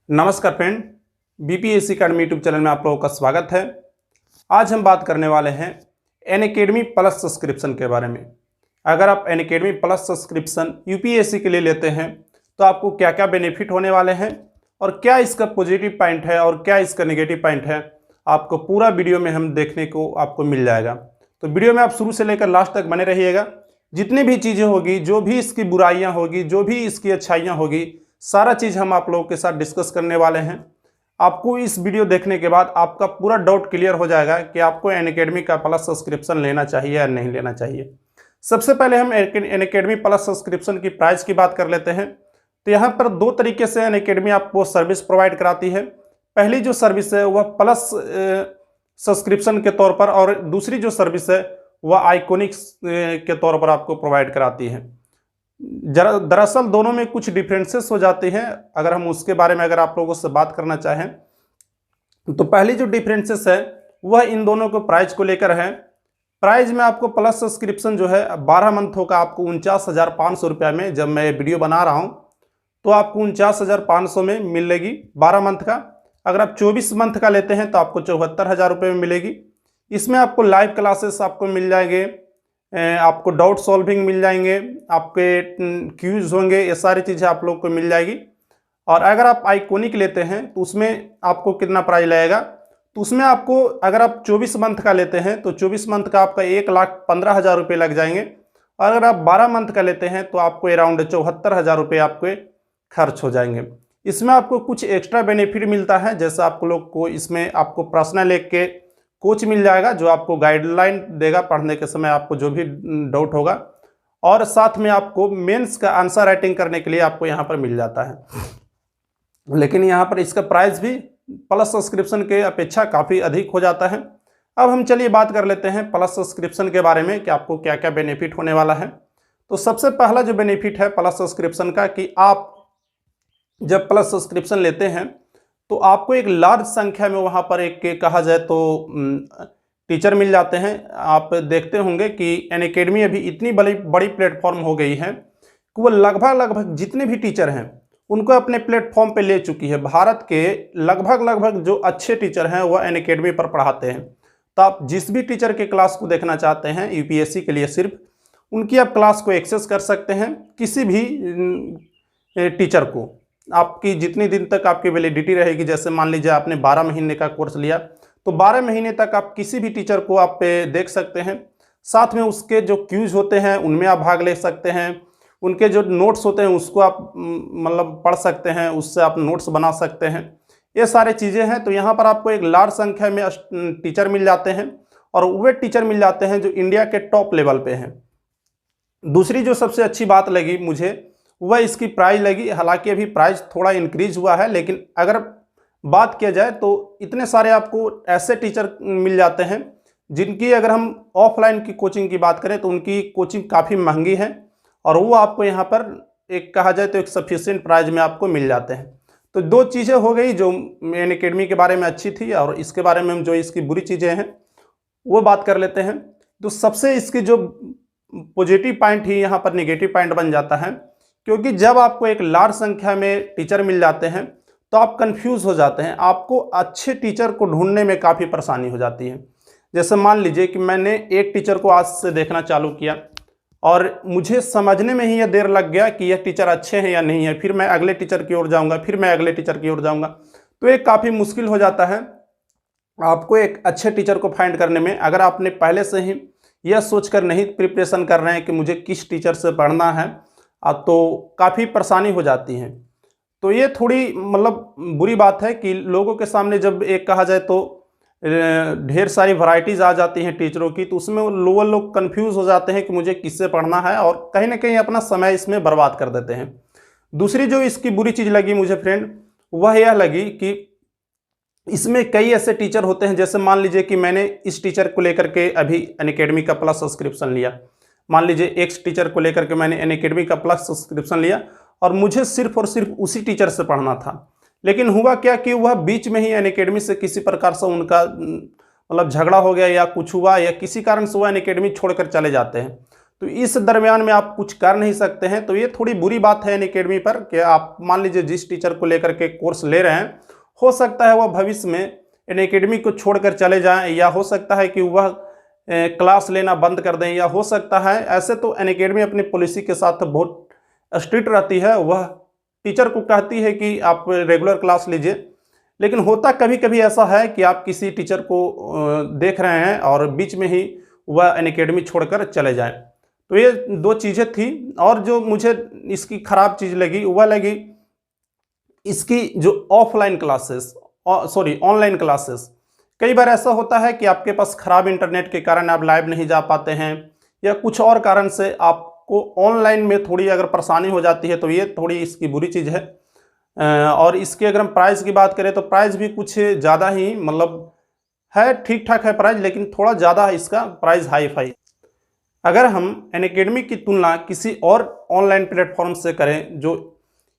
नमस्कार friend, BPSC academy YouTube channel में आप लोगों का स्वागत है। आज हम बात करने वाले हैं अनअकैडमी प्लस सब्सक्रिप्शन के बारे में। अगर आप अनअकैडमी प्लस सब्सक्रिप्शन यूपीएससी के लिए लेते हैं तो आपको क्या क्या बेनिफिट होने वाले हैं और क्या इसका पॉजिटिव पॉइंट है और क्या इसका नेगेटिव पॉइंट है, आपको पूरा वीडियो में हम देखने को आपको मिल जाएगा। तो वीडियो में आप शुरू से लेकर लास्ट तक बने रहिएगा। जितनी भी चीज़ें होगी, जो भी इसकी बुराइयाँ होगी, जो भी इसकी अच्छाइयाँ होगी, सारा चीज़ हम आप लोगों के साथ डिस्कस करने वाले हैं। आपको इस वीडियो देखने के बाद आपका पूरा डाउट क्लियर हो जाएगा कि आपको अनअकैडमी का प्लस सब्सक्रिप्शन लेना चाहिए या नहीं लेना चाहिए। सबसे पहले हम अनअकैडमी प्लस सब्सक्रिप्शन की प्राइस की बात कर लेते हैं। तो यहाँ पर दो तरीके से अनअकैडमी आपको सर्विस प्रोवाइड कराती है। पहली जो सर्विस है वह प्लस सब्सक्रिप्शन के तौर पर, और दूसरी जो सर्विस है वह आइकॉनिक्स के तौर पर आपको प्रोवाइड कराती है। दरअसल दोनों में कुछ डिफरेंसेस हो जाते हैं। अगर हम उसके बारे में अगर आप लोगों से बात करना चाहें तो पहली जो डिफरेंसेस है वह इन दोनों को प्राइस को लेकर है। प्राइस में आपको प्लस सब्सक्रिप्शन जो है 12 मंथों का आपको 49,500 रुपये में, जब मैं वीडियो बना रहा हूं तो आपको 49,500 में मिलेगी 12 मंथ का। अगर आप 24 मंथ का लेते हैं तो आपको 74,000 रुपये में मिलेगी। इसमें आपको लाइव क्लासेस आपको मिल जाएंगे, आपको डाउट सॉल्विंग मिल जाएंगे, आपके क्यूज होंगे, ये सारी चीज़ें आप लोग को मिल जाएगी। और अगर आप आइकॉनिक लेते हैं तो उसमें आपको कितना प्राइस लगेगा, तो उसमें आपको अगर आप 24 मंथ का लेते हैं तो 24 मंथ का आपका 1,15,000 रुपये लग जाएंगे। और अगर आप 12 मंथ का लेते हैं तो आपको अराउंड 74,000 रुपये आपके खर्च हो जाएंगे। इसमें आपको कुछ एक्स्ट्रा बेनिफिट मिलता है, जैसे आप लोग को इसमें आपको पर्सनल एक के कोच मिल जाएगा जो आपको गाइडलाइन देगा पढ़ने के समय, आपको जो भी डाउट होगा। और साथ में आपको मेंस का आंसर राइटिंग करने के लिए आपको यहाँ पर मिल जाता है। लेकिन यहाँ पर इसका प्राइस भी प्लस सब्सक्रिप्शन के अपेक्षा काफ़ी अधिक हो जाता है। अब हम चलिए बात कर लेते हैं प्लस सब्सक्रिप्शन के बारे में कि आपको क्या क्या बेनिफिट होने वाला है। तो सबसे पहला जो बेनिफिट है प्लस सब्सक्रिप्शन का, कि आप जब प्लस सब्सक्रिप्शन लेते हैं तो आपको एक लार्ज संख्या में वहाँ पर एक कहा जाए तो टीचर मिल जाते हैं। आप देखते होंगे कि अनअकैडमी अभी इतनी बड़ी प्लेटफॉर्म हो गई है कि वो लगभग जितने भी टीचर हैं उनको अपने प्लेटफॉर्म पे ले चुकी है। भारत के लगभग जो अच्छे टीचर हैं वह अनअकैडमी पर पढ़ाते हैं। तो आप जिस भी टीचर के क्लास को देखना चाहते हैं यूपीएससी के लिए, सिर्फ उनकी आप क्लास को एक्सेस कर सकते हैं। किसी भी टीचर को आपकी जितनी दिन तक आपकी वैलिडिटी रहेगी, जैसे मान लीजिए आपने 12 महीने का कोर्स लिया तो 12 महीने तक आप किसी भी टीचर को आप देख सकते हैं। साथ में उसके जो क्यूज होते हैं उनमें आप भाग ले सकते हैं, उनके जो नोट्स होते हैं उसको आप मतलब पढ़ सकते हैं, उससे आप नोट्स बना सकते हैं। ये सारे चीज़ें हैं। तो यहाँ पर आपको एक लार्ज संख्या में टीचर मिल जाते हैं और वे टीचर मिल जाते हैं जो इंडिया के टॉप लेवल पे हैं। दूसरी जो सबसे अच्छी बात लगी मुझे वह इसकी प्राइस लगी। हालांकि अभी प्राइस थोड़ा इंक्रीज हुआ है, लेकिन अगर बात किया जाए तो इतने सारे आपको ऐसे टीचर मिल जाते हैं जिनकी, अगर हम ऑफलाइन की कोचिंग की बात करें तो उनकी कोचिंग काफ़ी महंगी है और वो आपको यहाँ पर एक कहा जाए तो एक सफिशिएंट प्राइस में आपको मिल जाते हैं। तो दो चीज़ें हो गई जो अनअकैडमी के बारे में अच्छी थी, और इसके बारे में हम जो इसकी बुरी चीज़ें हैं वो बात कर लेते हैं। तो सबसे इसकी जो पॉजिटिव पॉइंट ही यहाँ पर निगेटिव पॉइंट बन जाता है, क्योंकि जब आपको एक लार्ज संख्या में टीचर मिल जाते हैं तो आप कंफ्यूज हो जाते हैं। आपको अच्छे टीचर को ढूंढने में काफ़ी परेशानी हो जाती है। जैसे मान लीजिए कि मैंने एक टीचर को आज से देखना चालू किया और मुझे समझने में ही यह देर लग गया कि यह टीचर अच्छे हैं या नहीं है, फिर मैं अगले टीचर की ओर जाऊंगा, फिर मैं अगले टीचर की ओर जाऊंगा, तो ये काफ़ी मुश्किल हो जाता है आपको एक अच्छे टीचर को फाइंड करने में। अगर आपने पहले से ही यह सोचकर नहीं प्रिपरेशन कर रहे हैं कि मुझे किस टीचर से पढ़ना है, तो काफ़ी परेशानी हो जाती है। तो ये थोड़ी मतलब बुरी बात है कि लोगों के सामने जब एक कहा जाए तो ढेर सारी वैरायटीज़ आ जाती हैं टीचरों की, तो उसमें वो लोग कंफ्यूज हो जाते हैं कि मुझे किससे पढ़ना है और कहीं ना कहीं अपना समय इसमें बर्बाद कर देते हैं। दूसरी जो इसकी बुरी चीज़ लगी मुझे फ्रेंड, वह यह लगी कि इसमें कई ऐसे टीचर होते हैं, जैसे मान लीजिए कि मैंने इस टीचर को लेकर के अभी अनअकैडमी का प्लस सब्सक्रिप्शन लिया। मान लीजिए एक्स टीचर को लेकर के मैंने अनअकैडमी का प्लस सब्सक्रिप्शन लिया और मुझे सिर्फ और सिर्फ उसी टीचर से पढ़ना था। लेकिन हुआ क्या कि वह बीच में ही अनअकैडमी से किसी प्रकार से उनका मतलब झगड़ा हो गया या कुछ हुआ, या किसी कारण से वह अनअकैडमी छोड़कर चले जाते हैं। तो इस दरमियान में आप कुछ कर नहीं सकते हैं। तो ये थोड़ी बुरी बात है अनअकैडमी पर कि आप मान लीजिए जिस टीचर को लेकर के कोर्स ले रहे हैं, हो सकता है वह भविष्य में अनअकैडमी को छोड़कर चले जाएं, या हो सकता है कि वह क्लास लेना बंद कर दें, या हो सकता है ऐसे तो अनअकैडमी अपनी पॉलिसी के साथ बहुत स्ट्रिक्ट रहती है। वह टीचर को कहती है कि आप रेगुलर क्लास लीजिए, लेकिन होता कभी कभी ऐसा है कि आप किसी टीचर को देख रहे हैं और बीच में ही वह अनअकैडमी छोड़कर चले जाएं। तो ये दो चीज़ें थी। और जो मुझे इसकी ख़राब चीज़ लगी वह लगी इसकी जो offline classes, sorry online classes. कई बार ऐसा होता है कि आपके पास ख़राब इंटरनेट के कारण आप लाइव नहीं जा पाते हैं, या कुछ और कारण से आपको ऑनलाइन में थोड़ी अगर परेशानी हो जाती है, तो ये थोड़ी इसकी बुरी चीज़ है। और इसके अगर हम प्राइस की बात करें तो प्राइस भी कुछ ज़्यादा ही मतलब है, ठीक ठाक है प्राइस, लेकिन थोड़ा ज़्यादा है इसका प्राइस हाई फाई। अगर हम अनअकैडमी की तुलना किसी और ऑनलाइन प्लेटफॉर्म से करें जो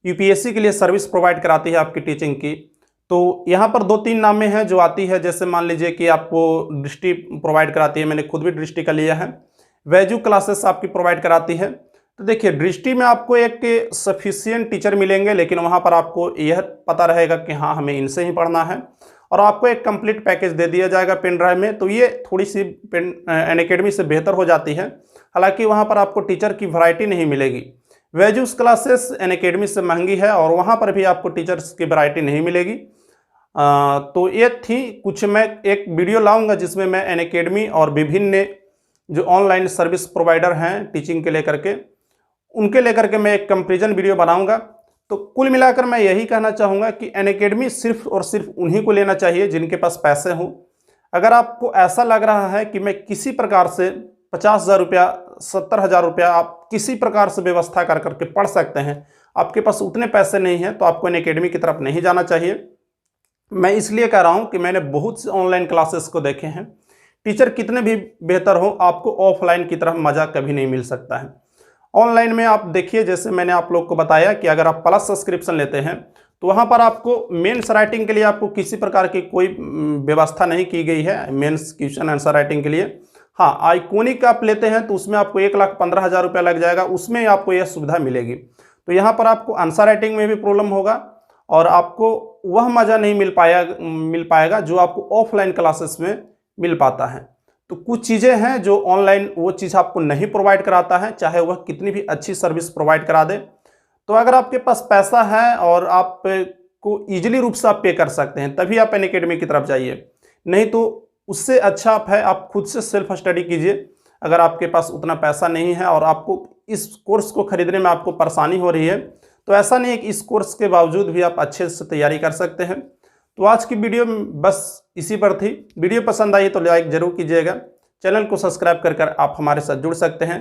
यूपीएससी के लिए सर्विस प्रोवाइड कराती है आपकी टीचिंग की, तो यहाँ पर 2-3 नामें हैं जो आती है। जैसे मान लीजिए कि आपको दृष्टि प्रोवाइड कराती है, मैंने खुद भी दृष्टि का लिया है। वैजू क्लासेस आपकी प्रोवाइड कराती है। तो देखिए दृष्टि में आपको एक सफिशिएंट टीचर मिलेंगे, लेकिन वहाँ पर आपको यह पता रहेगा कि हाँ हमें इनसे ही पढ़ना है, और आपको एक कंप्लीट पैकेज दे दिया जाएगा पेन ड्राइव में। तो ये थोड़ी सी अनअकैडमी से बेहतर हो जाती है। हालांकि वहाँ पर आपको टीचर की वैरायटी नहीं मिलेगी। वैजूस क्लासेस अनअकैडमी से महंगी है और वहाँ पर भी आपको टीचर्स की वैरायटी नहीं मिलेगी। तो ये थी कुछ, मैं एक वीडियो लाऊंगा जिसमें मैं अनअकैडमी और विभिन्न जो ऑनलाइन सर्विस प्रोवाइडर हैं टीचिंग के लेकर के, उनके लेकर के मैं एक कंपैरिजन वीडियो बनाऊंगा। तो कुल मिलाकर मैं यही कहना चाहूँगा कि अनअकैडमी सिर्फ और सिर्फ उन्हीं को लेना चाहिए जिनके पास पैसे हों। अगर आपको ऐसा लग रहा है कि मैं किसी प्रकार से 50,000 रुपया, 70,000 रुपया आप किसी प्रकार से व्यवस्था कर करके पढ़ सकते हैं, आपके पास उतने पैसे नहीं हैं, तो आपको अनअकैडमी की तरफ नहीं जाना चाहिए। मैं इसलिए कह रहा हूँ कि मैंने बहुत से ऑनलाइन क्लासेस को देखे हैं। टीचर कितने भी बेहतर हो, आपको ऑफलाइन की तरफ मज़ा कभी नहीं मिल सकता है। ऑनलाइन में आप देखिए, जैसे मैंने आप लोग को बताया कि अगर आप प्लस सब्सक्रिप्शन लेते हैं तो वहाँ पर आपको मेंस राइटिंग के लिए आपको किसी प्रकार की कोई व्यवस्था नहीं की गई है मेंस क्वेश्चन आंसर राइटिंग के लिए। हाँ, आइकॉनिक आप लेते हैं तो उसमें आपको 1,15,000 रुपया लग जाएगा, उसमें आपको यह सुविधा मिलेगी। तो यहाँ पर आपको आंसर राइटिंग में भी प्रॉब्लम होगा और आपको वह मज़ा नहीं मिल पाएगा जो आपको ऑफलाइन क्लासेस में मिल पाता है। तो कुछ चीज़ें हैं जो ऑनलाइन वो चीज़ आपको नहीं प्रोवाइड कराता है, चाहे वह कितनी भी अच्छी सर्विस प्रोवाइड करा दे। तो अगर आपके पास पैसा है और आप को ईजिली रूप से आप पे कर सकते हैं, तभी आप अनअकैडमी की तरफ जाइए, नहीं तो उससे अच्छा आप खुद से सेल्फ स्टडी कीजिए। अगर आपके पास उतना पैसा नहीं है और आपको इस कोर्स को खरीदने में आपको परेशानी हो रही है, तो ऐसा नहीं है कि इस कोर्स के बावजूद भी आप अच्छे से तैयारी कर सकते हैं। तो आज की वीडियो बस इसी पर थी। वीडियो पसंद आई तो लाइक जरूर कीजिएगा। चैनल को सब्सक्राइब कर आप हमारे साथ जुड़ सकते हैं।